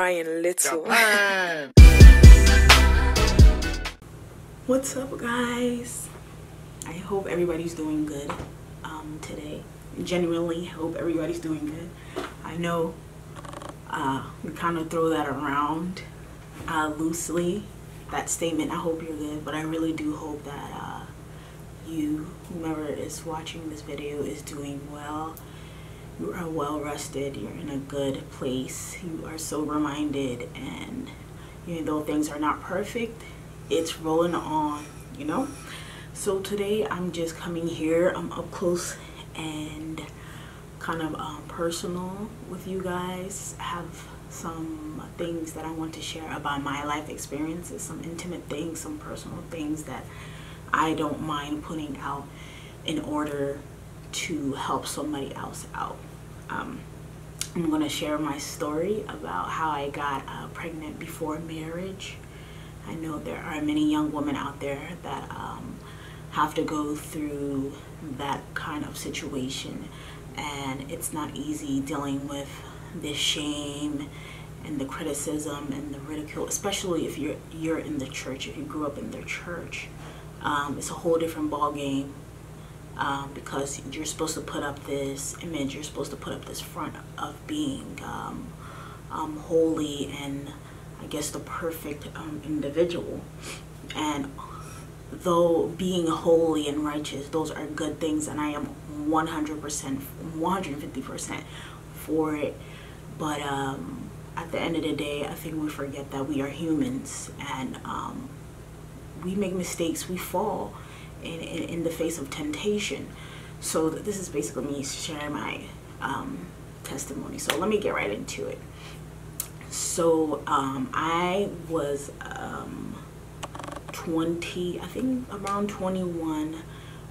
crying little. What's up, guys? I hope everybody's doing good today. Genuinely hope everybody's doing good. I know we kind of throw that around loosely, that statement, I hope you're good, but I really do hope that you, whomever is watching this video, is doing well. You are well rested, you're in a good place, you are sober minded, and even though things are not perfect, it's rolling on, you know. So today I'm just coming here, I'm up close and kind of personal with you guys. I have some things that I want to share about my life experiences, some intimate things, some personal things that I don't mind putting out in order to help somebody else out. I'm going to share my story about how I got pregnant before marriage. I know there are many young women out there that have to go through that kind of situation, and it's not easy dealing with the shame and the criticism and the ridicule, especially if you're in the church, if you grew up in the church. It's a whole different ball game. Because you're supposed to put up this image, you're supposed to put up this front of being holy and I guess the perfect individual. And though being holy and righteous, those are good things, and I am 100%, 150% for it. But at the end of the day, I think we forget that we are humans, and we make mistakes, we fall in the face of temptation. So this is basically me sharing my testimony. So let me get right into it. So I was 20, I think around 21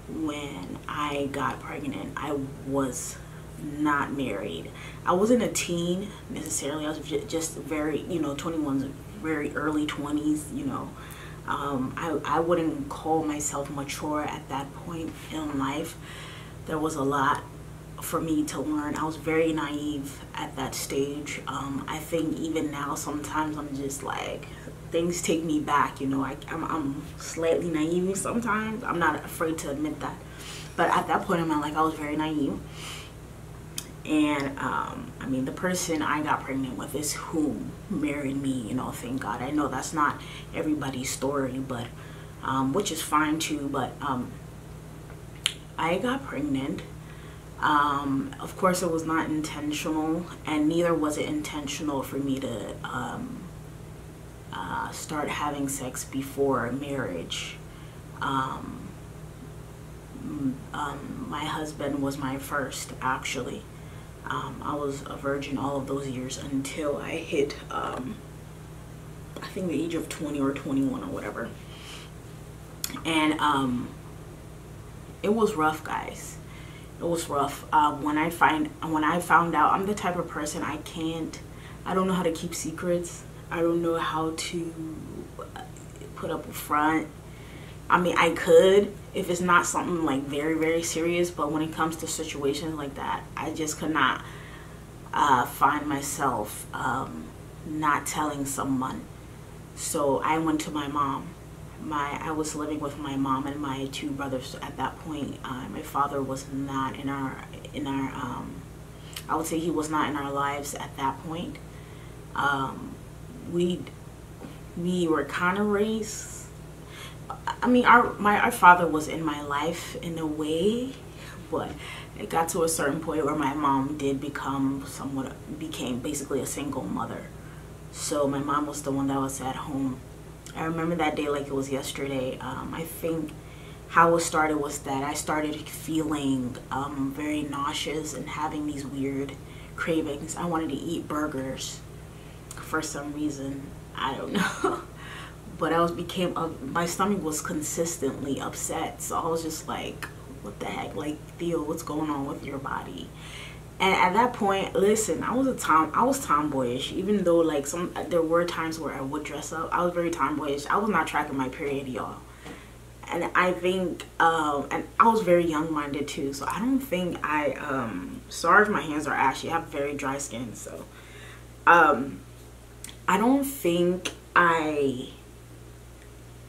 when I got pregnant. I was not married. I wasn't a teen necessarily. I was just very, 21's very early 20s, you know. I wouldn't call myself mature at that point in life. There was a lot for me to learn. I was very naive at that stage. I think even now sometimes I'm just like, things take me back, you know. I'm slightly naive sometimes. I'm not afraid to admit that. But at that point in my life, I was very naive. And I mean, the person I got pregnant with is who married me, you know, thank God. I know that's not everybody's story, but which is fine too. But I got pregnant. Of course, it was not intentional, and neither was it intentional for me to start having sex before marriage. My husband was my first, actually. I was a virgin all of those years until I hit, I think the age of 20 or 21 or whatever. And it was rough, guys. It was rough. When I found out, I'm the type of person I don't know how to keep secrets. I don't know how to put up a front. I mean, I could if it's not something like very, very serious, but when it comes to situations like that, I just could not find myself not telling someone. So I went to my mom. I was living with my mom and my two brothers at that point. My father was not in our I would say he was not in our lives at that point. We were kind of raised. I mean, our father was in my life in a way, but it got to a certain point where my mom became basically a single mother. So my mom was the one that was at home. I remember that day like it was yesterday. I think how it started was that I started feeling very nauseous and having these weird cravings. I wanted to eat burgers for some reason. I don't know. But my stomach was consistently upset. So I was just like, what the heck? Like, Theo, what's going on with your body? And at that point, listen, I was tomboyish. Even though like there were times where I would dress up, I was very tomboyish. I was not tracking my period, y'all. And I think, and I was very young-minded too. So I don't think sorry if my hands are ashy. I have very dry skin, so I don't think I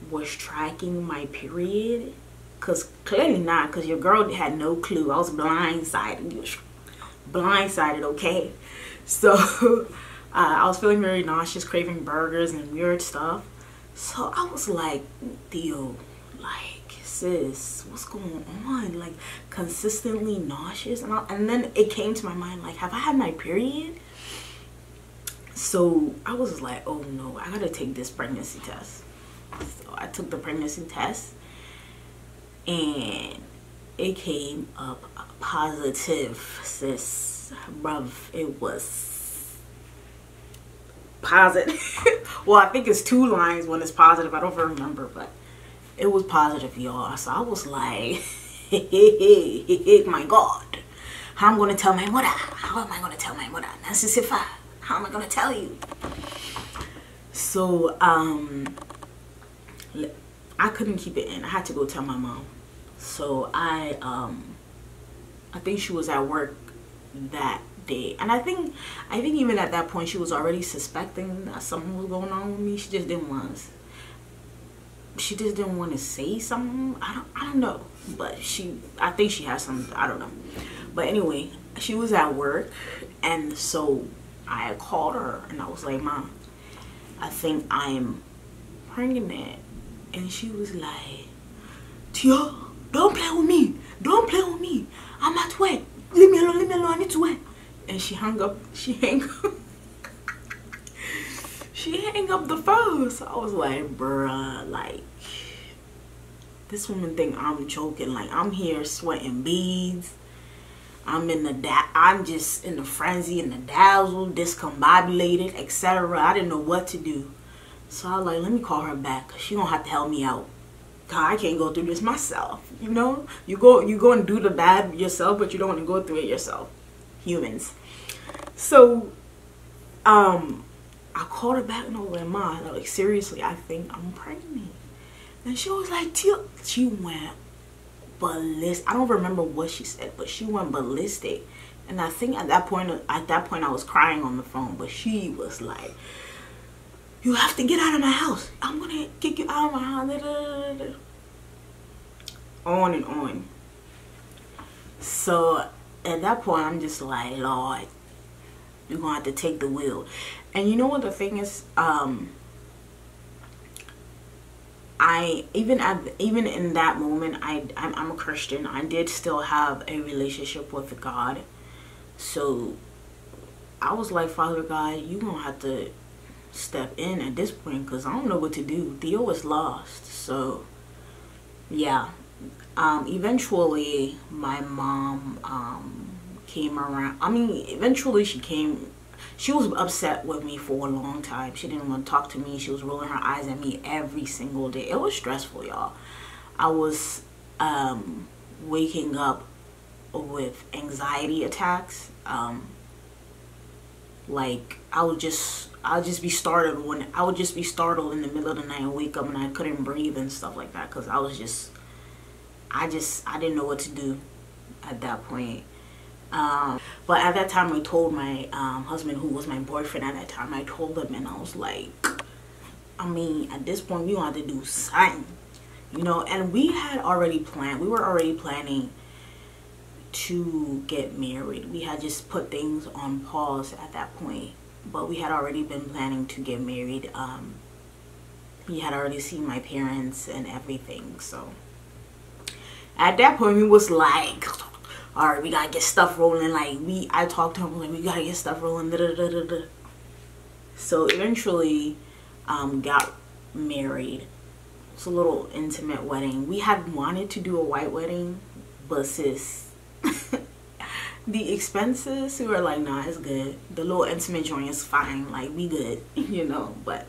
was tracking my period, because clearly not, because your girl had no clue. I was blindsided. Blindsided, okay? So I was feeling very nauseous, craving burgers and weird stuff. So I was like, Theo, like, sis, what's going on? Like, consistently nauseous. And then it came to my mind, like, have I had my period? So I was like, oh no, I gotta take this pregnancy test. So I took the pregnancy test, and it came up positive, sis. Bruv, it was positive. Well, I think it's 2 lines when it's positive. I don't remember, but it was positive, y'all. So I was like, my God, how am I gonna tell my mother? How am I gonna tell my mother? How am I gonna tell you? So I couldn't keep it in. I had to go tell my mom. So I think she was at work that day, and I think even at that point she was already suspecting that something was going on with me. She just didn't want to say something. I don't know, but I think she has some, I don't know. But anyway, she was at work, and so I called her and I was like, Mom, I think I'm pregnant. And she was like, Tia, don't play with me. Don't play with me. I'm at work. Leave me alone, I need to work. And she hung up the phone. So I was like, bruh, like, this woman think I'm joking. Like, I'm here sweating beads. I'm just in the frenzy, in the dazzle, discombobulated, etc. I didn't know what to do. So I was like, let me call her back. She gonna have to help me out. I can't go through this myself. You know, you go and do the bad yourself, but you don't want to go through it yourself. Humans. So I called her back and I was like, Ma, like, seriously, I think I'm pregnant. And she was like, she went ballistic. I don't remember what she said, but she went ballistic. And I think at that point I was crying on the phone, but she was like, you have to get out of my house. I'm gonna kick you out of my house. On and on. So at that point I'm just like, Lord, you're gonna have to take the wheel. And you know what the thing is, even in that moment, I'm a Christian. I did still have a relationship with God. So I was like, Father God, you gonna have to step in at this point, because I don't know what to do. Theo was lost. So yeah, eventually my mom came around. I mean, eventually she came. She was upset with me for a long time. She didn't want to talk to me. She was rolling her eyes at me every single day. It was stressful, y'all. I was waking up with anxiety attacks. Like I'll just be startled in the middle of the night and wake up and I couldn't breathe and stuff like that, because I didn't know what to do at that point. But at that time I told my husband, who was my boyfriend at that time, I told him, and I was like, I mean, at this point we gonna have to do something, you know. And we were already planning to get married. We had just put things on pause at that point, but we had already been planning to get married. He had already seen my parents and everything. So at that point we was like, all right, we gotta get stuff rolling. Like I talked to him, like, we gotta get stuff rolling. So eventually got married. It's a little intimate wedding. We had wanted to do a white wedding, but sis, the expenses, we were like, nah, it's good. The little intimate joint is fine, like, we good, you know. But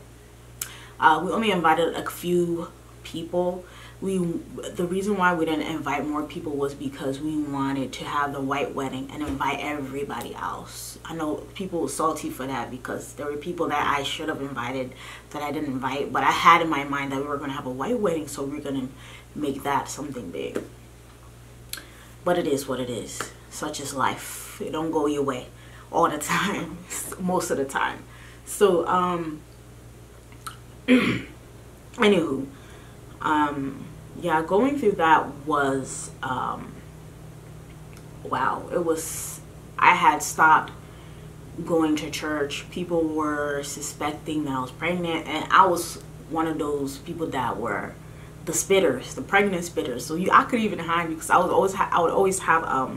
we only invited a few people. The reason why we didn't invite more people was because we wanted to have the white wedding and invite everybody else. I know people were salty for that, because there were people that I should have invited that I didn't invite, but I had in my mind that we were going to have a white wedding, so we're going to make that something big. But it is what it is. Such is life. It don't go your way all the time, most of the time. So anywho, yeah, going through that was wow. It was, I had stopped going to church. People were suspecting that I was pregnant, and I was one of those people that were the spitters, the pregnant spitters. So I could even hide because I would always have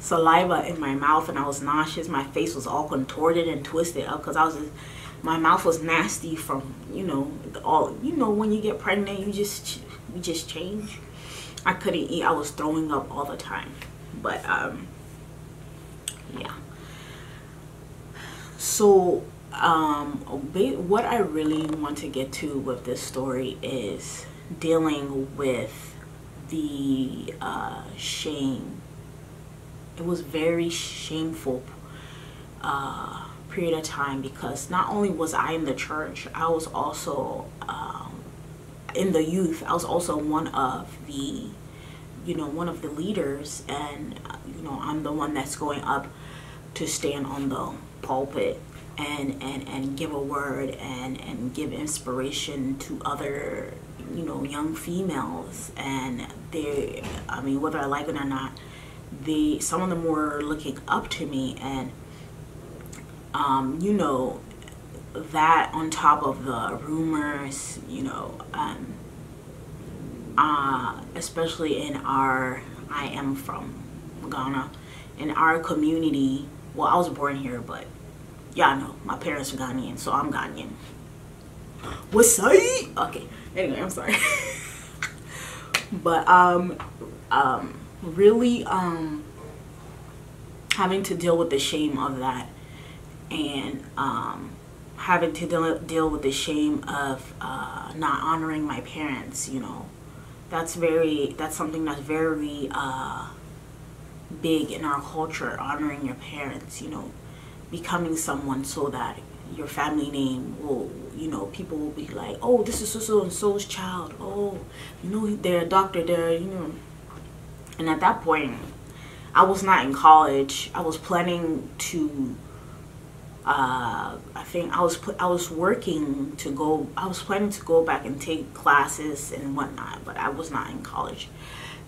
saliva in my mouth, and I was nauseous. My face was all contorted and twisted up because my mouth was nasty from, you know, when you get pregnant, you just change. I couldn't eat. I was throwing up all the time. But yeah. So what I really want to get to with this story is dealing with the shame. It was very shameful period of time, because not only was I in the church, I was also in the youth. I was also one of the leaders, and I'm the one that's going up to stand on the pulpit and give a word and give inspiration to other young females. And I mean, whether I like it or not, some of them were looking up to me, and that on top of the rumors, especially I am from Ghana, in our community. Well, I was born here, but y'all know my parents are Ghanaian, so I'm Ghanaian. What's up? Okay, anyway, I'm sorry. But really having to deal with the shame of that, and having to deal with the shame of not honoring my parents. That's something that's very big in our culture, honoring your parents, becoming someone so that your family name will, people will be like, oh, this is so and so's child. Oh, they're a doctor, and at that point, I was not in college. I was planning to I was planning to go back and take classes and whatnot, but I was not in college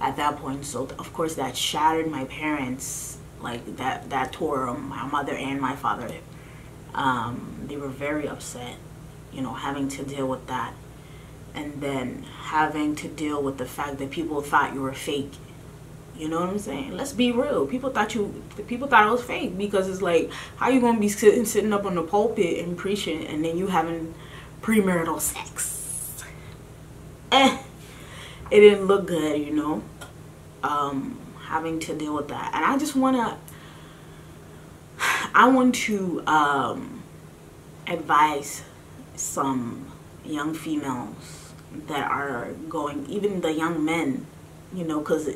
at that point. So of course that shattered my parents, like that tore my mother and my father. They were very upset, having to deal with that, and then having to deal with the fact that people thought you were fake. You know what I'm saying? Let's be real. People thought I was fake, because it's like, how you gonna be sitting up on the pulpit and preaching, and then you having premarital sex? It didn't look good, having to deal with that. And I want to advise some young females that are going, even the young men, because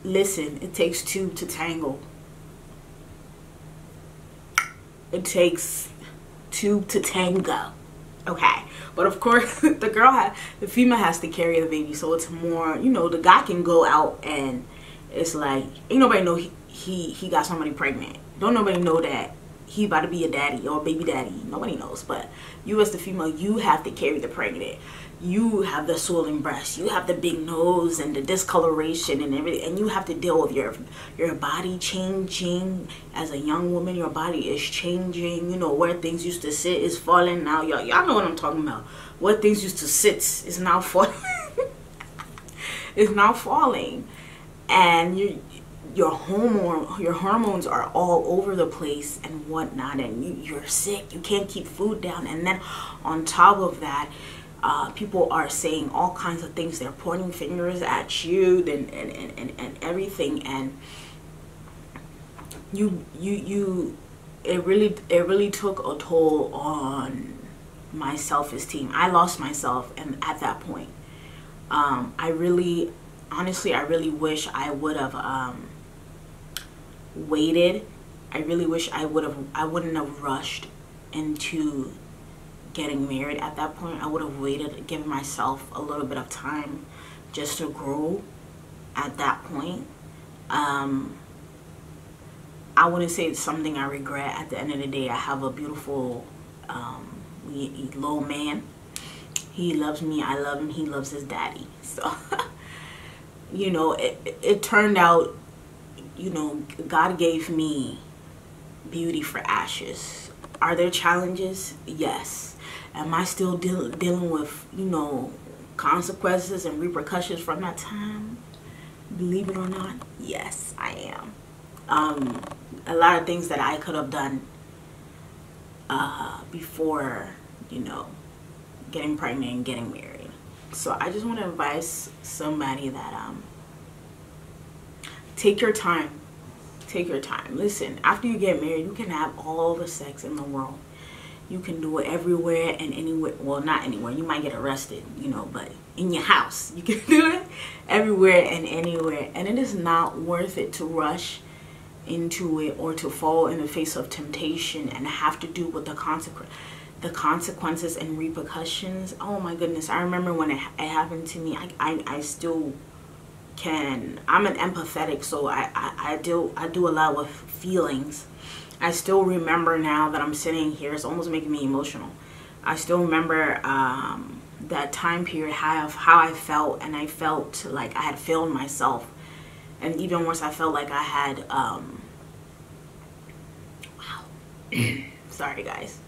listen, it takes two to tango. It takes two to tango. Okay. But of course, the female has to carry the baby. So it's more, the guy can go out and it's like, ain't nobody know he got somebody pregnant. Don't nobody know that he about to be a daddy or a baby daddy. Nobody knows. But you as the female, you have to carry the pregnant. You have the swollen breast, you have the big nose and the discoloration and everything, and you have to deal with your body changing. As a young woman, your body is changing. Where things used to sit is falling now. Y'all know what I'm talking about. Where things used to sit is now falling. It's now falling, and your hormones are all over the place and whatnot, and you're sick. You can't keep food down, and then on top of that, people are saying all kinds of things. They're pointing fingers at you and everything, and it really took a toll on my self-esteem. I lost myself, and at that point, I really wish I would have waited. I really wish I wouldn't have rushed into getting married at that point. I would have waited, given myself a little bit of time just to grow at that point. I wouldn't say it's something I regret. At the end of the day, I have a beautiful Little man. He loves me, I love him, he loves his daddy. So, you know, it turned out, you know, God gave me beauty for ashes. Are there challenges? Yes. Am I still dealing with, you know, consequences and repercussions from that time? Believe it or not, yes, I am. A lot of things that I could have done before, you know, getting pregnant and getting married. So I just want to advise somebody that take your time. Take your time. Listen, after you get married, you can have all the sex in the world. You can do it everywhere and anywhere. Well, not anywhere. You might get arrested, you know, but in your house, you can do it everywhere and anywhere. And it is not worth it to rush into it or to fall in the face of temptation and have to deal with the consequences and repercussions. Oh my goodness. I remember when it happened to me. I still can. I'm an empathetic, so I do a lot with feelings. I still remember now that I'm sitting here. It's almost making me emotional. I still remember that time period, how I felt, and I felt like I had failed myself. And even worse, I felt like I had, wow. Sorry, guys.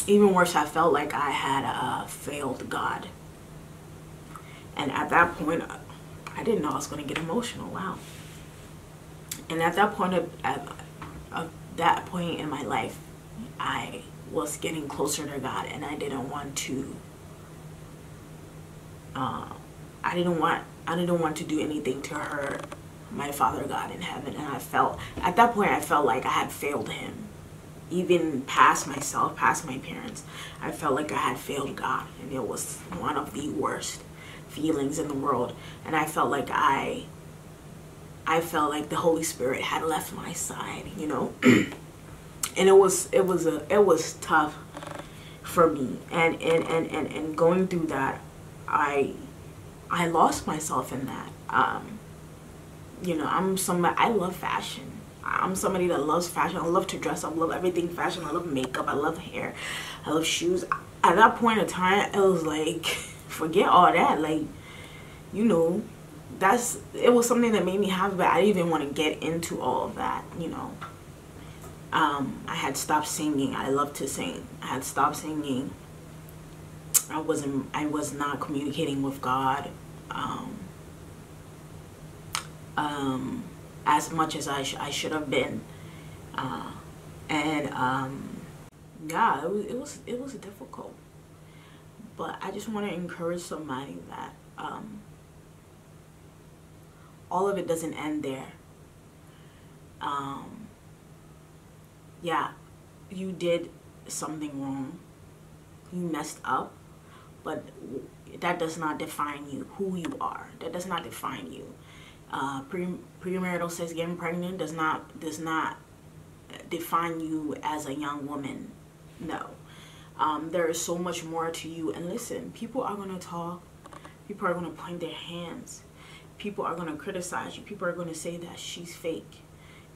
Even worse, I felt like I had failed God. And at that point, I didn't know I was going to get emotional. Wow. And at that point that point in my life, I was getting closer to God, and I didn't want to. I didn't want to do anything to hurt my Father God in heaven. And I felt at that point, I felt like I had failed Him, even past myself, past my parents. I felt like I had failed God, and it was one of the worst feelings in the world. And I felt like I felt like the Holy Spirit had left my side, you know. And it was tough for me, and going through that, I lost myself in that. You know, I love fashion. I'm somebody that loves fashion. I love to dress up. I love everything fashion. I love makeup. I love hair. I love shoes. At that point in time, it was like, forget all that. Like, you know, it was something that made me happy, but I didn't even want to get into all of that, you know. I had stopped singing. I love to sing. I had stopped singing. I was not communicating with God as much as I should have been, yeah, it was difficult. But I just want to encourage somebody that all of it doesn't end there. Yeah, you did something wrong. You messed up, but that does not define you, who you are. That does not define you. Premarital sex, getting pregnant does not define you as a young woman. No. There is so much more to you. And listen, people are going to talk. People are going to point their hands. People are going to criticize you. People are going to say that she's fake.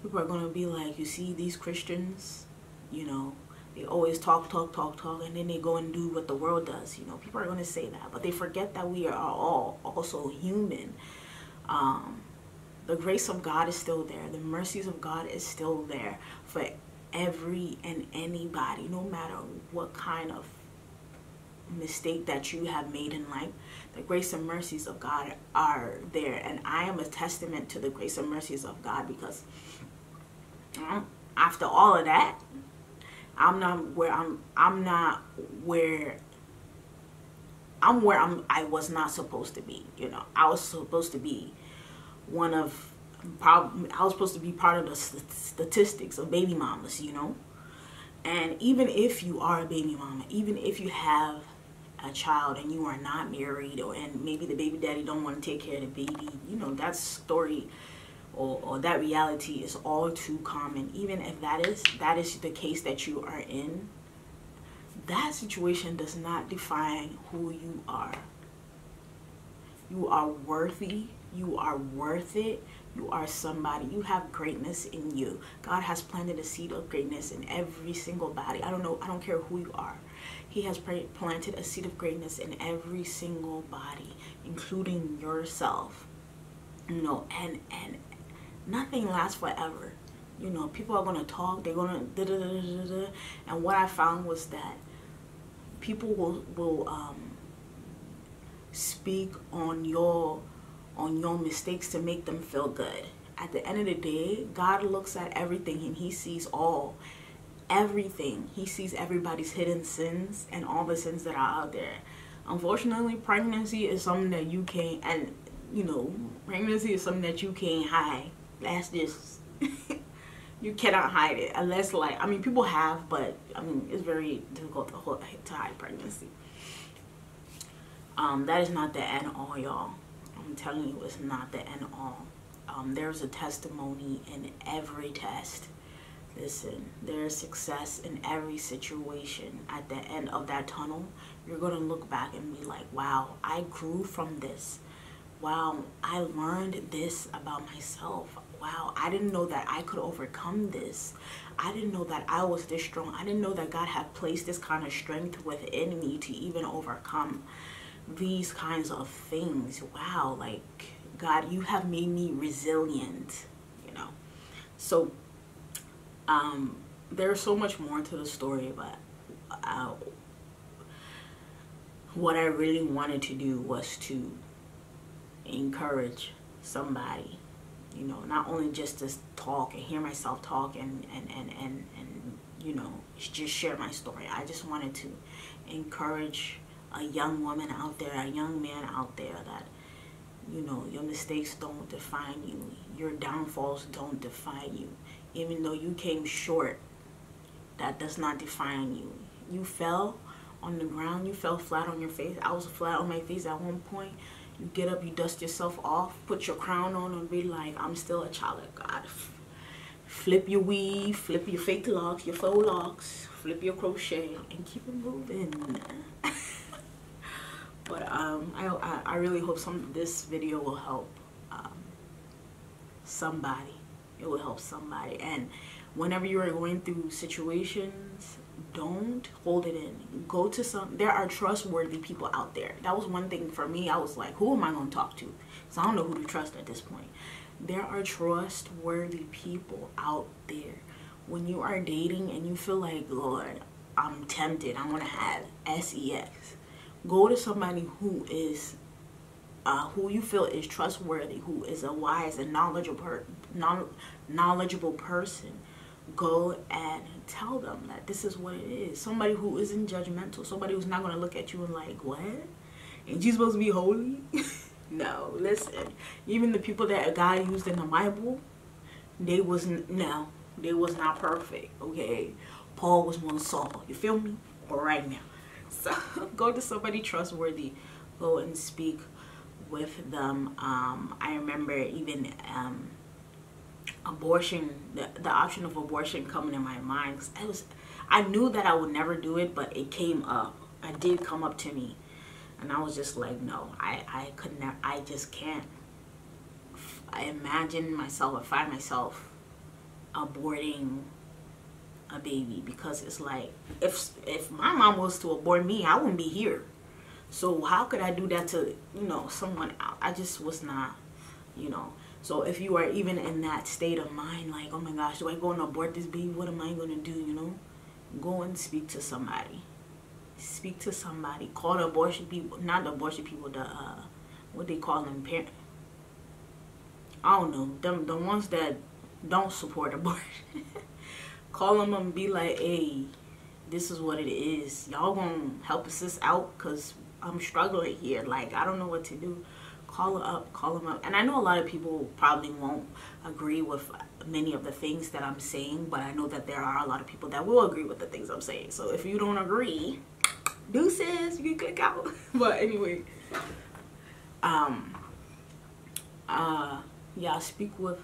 People are going to be like, you see, these Christians, you know, they always talk, and then they go and do what the world does. You know, people are going to say that, but they forget that we are all also human. The grace of God is still there. The mercies of God is still there for every and anybody, no matter what kind of mistake that you have made in life. The grace and mercies of God are there, and I am a testament to the grace and mercies of God, because after all of that, I'm where I was not supposed to be. You know, I was supposed to be I was supposed to be part of the statistics of baby mamas, you know. And even if you are a baby mama, even if you have a child and you are not married, and maybe the baby daddy don't want to take care of the baby, you know, that story or that reality is all too common. Even if that is the case that you are in, that situation does not define who you are. You are worthy You are worth it. You are somebody. You have greatness in you. God has planted a seed of greatness in every single body. I don't care who you are. He has planted a seed of greatness in every single body, including yourself. You know, and nothing lasts forever. You know, people are gonna talk. They're gonna da da da da da. And what I found was that people will speak on your mistakes to make them feel good. At the end of the day, God looks at everything and he sees everything. He sees everybody's hidden sins and all the sins that are out there. Unfortunately, pregnancy is something that you can't, and you know, pregnancy is something that you can't hide. That's just you cannot hide it unless, like, I mean, people have, but I mean, it's very difficult to hide pregnancy. That is not the end all, y'all. I'm telling you, it's not the end all. There's a testimony in every test. Listen, there's success in every situation. At the end of that tunnel, you're going to look back and be like, wow, I grew from this. Wow, I learned this about myself. Wow, I didn't know that I could overcome this. I didn't know that I was this strong. I didn't know that God had placed this kind of strength within me to even overcome these kinds of things. Wow, like, God, you have made me resilient, you know. So there's so much more to the story, but what I really wanted to do was to encourage somebody, you know, not only just to talk and hear myself talk and you know, just share my story. I just wanted to encourage a young woman out there, a young man out there, that, you know, your mistakes don't define you. Your downfalls don't define you. Even though you came short, that does not define you. You fell on the ground. You fell flat on your face. I was flat on my face at one point. You get up, you dust yourself off, put your crown on, and be like, I'm still a child of God. Flip your weave, flip your fake locks, your faux locks, flip your crochet, and keep it moving. But I really hope this video will help somebody. It will help somebody. And whenever you are going through situations, don't hold it in. Go to there are trustworthy people out there. That was one thing for me. I was like, who am I going to talk to? Because I don't know who to trust at this point. There are trustworthy people out there. When you are dating and you feel like, Lord, I'm tempted, I want to have sex, go to somebody who is who you feel is trustworthy, who is a wise and knowledgeable person. Go and tell them that this is what it is. Somebody who isn't judgmental. Somebody who's not going to look at you and like, what? Ain't you supposed to be holy? No, listen. Even the people that God used in the Bible, they was not perfect, okay? Paul was one Saul. You feel me? All right now. So go to somebody trustworthy. Go and speak with them. I remember even abortion, the option of abortion coming in my mind. Cause I knew that I would never do it, but it came up. It did come up to me. And I was just like, no, I could never, I just can't. I imagine myself, I find myself aborting a baby, because it's like, if my mom was to abort me, I wouldn't be here. So how could I do that to, you know, someone else? I just was not, you know. So if you are even in that state of mind, like, oh my gosh, do I go and abort this baby? What am I going to do, you know? Go and speak to somebody. Speak to somebody. Call the abortion people, not the abortion people, the, what they call them, parent. I don't know, the ones that don't support abortion. Call them and be like, hey, this is what it is. Y'all gonna help us this out, because I'm struggling here. Like, I don't know what to do. Call them up. And I know a lot of people probably won't agree with many of the things that I'm saying, but I know that there are a lot of people that will agree with the things I'm saying. So if you don't agree, deuces, you can click out. But anyway, yeah, speak with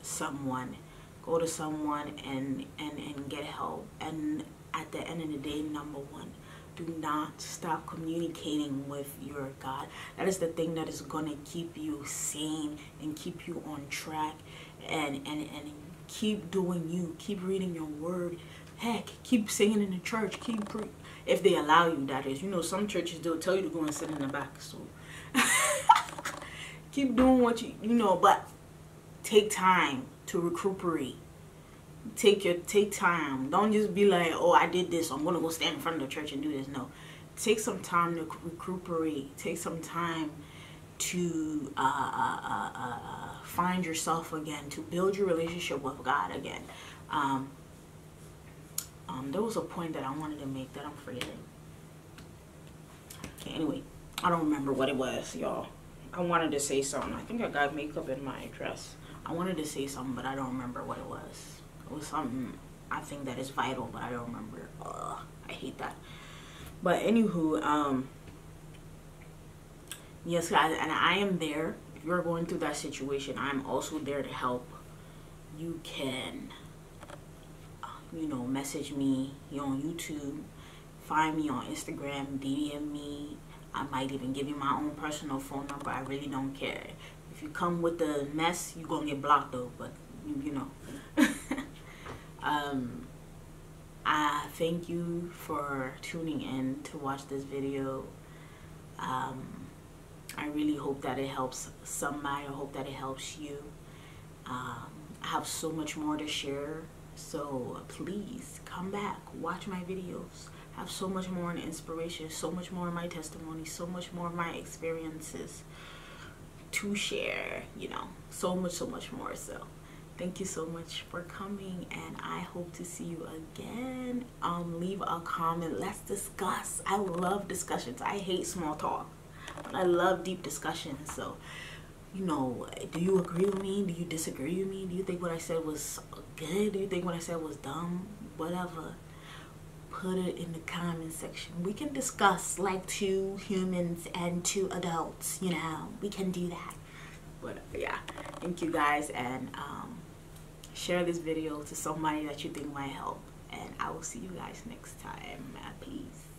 someone. Go to someone and get help. And at the end of the day, number one, Do not stop communicating with your God. That is the thing that is going to keep you sane and keep you on track, and keep doing you. Keep reading your word. Heck, keep singing in the church. If they allow you, that is. You know, some churches, they'll tell you to go and sit in the back. So keep doing what you know, but take time to recuperate. Take time. Don't just be like, oh, I did this, I'm gonna go stand in front of the church and do this. No, take some time to recuperate. Take some time to find yourself again, to build your relationship with God again. There was a point that I wanted to make that I'm forgetting. Okay, anyway, I don't remember what it was, y'all. I wanted to say something. I think I got makeup in my dress. I wanted to say something, but I don't remember what it was. It was something I think that is vital, but I don't remember. I hate that. But anywho, yes, guys, and I am there. If you're going through that situation, I'm also there to help. You can, you know, message me. You're on YouTube. Find me on Instagram. DM me. I might even give you my own personal phone number. I really don't care. If you come with the mess, you're gonna get blocked though. But you know. I thank you for tuning in to watch this video. I really hope that it helps somebody. I hope that it helps you. I have so much more to share, so please come back, watch my videos. I have so much more in inspiration, so much more in my testimony, so much more of my experiences to share, you know, so much more. So thank you so much for coming, and I hope to see you again. Leave a comment. Let's discuss. I love discussions. I hate small talk, but I love deep discussions. So, you know, do you agree with me? Do you disagree with me? Do you think what I said was good? Do you think what I said was dumb? Whatever. Put it in the comment section. We can discuss like two humans and two adults, you know. We can do that. But yeah, thank you guys, and share this video to somebody that you think might help, and I will see you guys next time. Peace.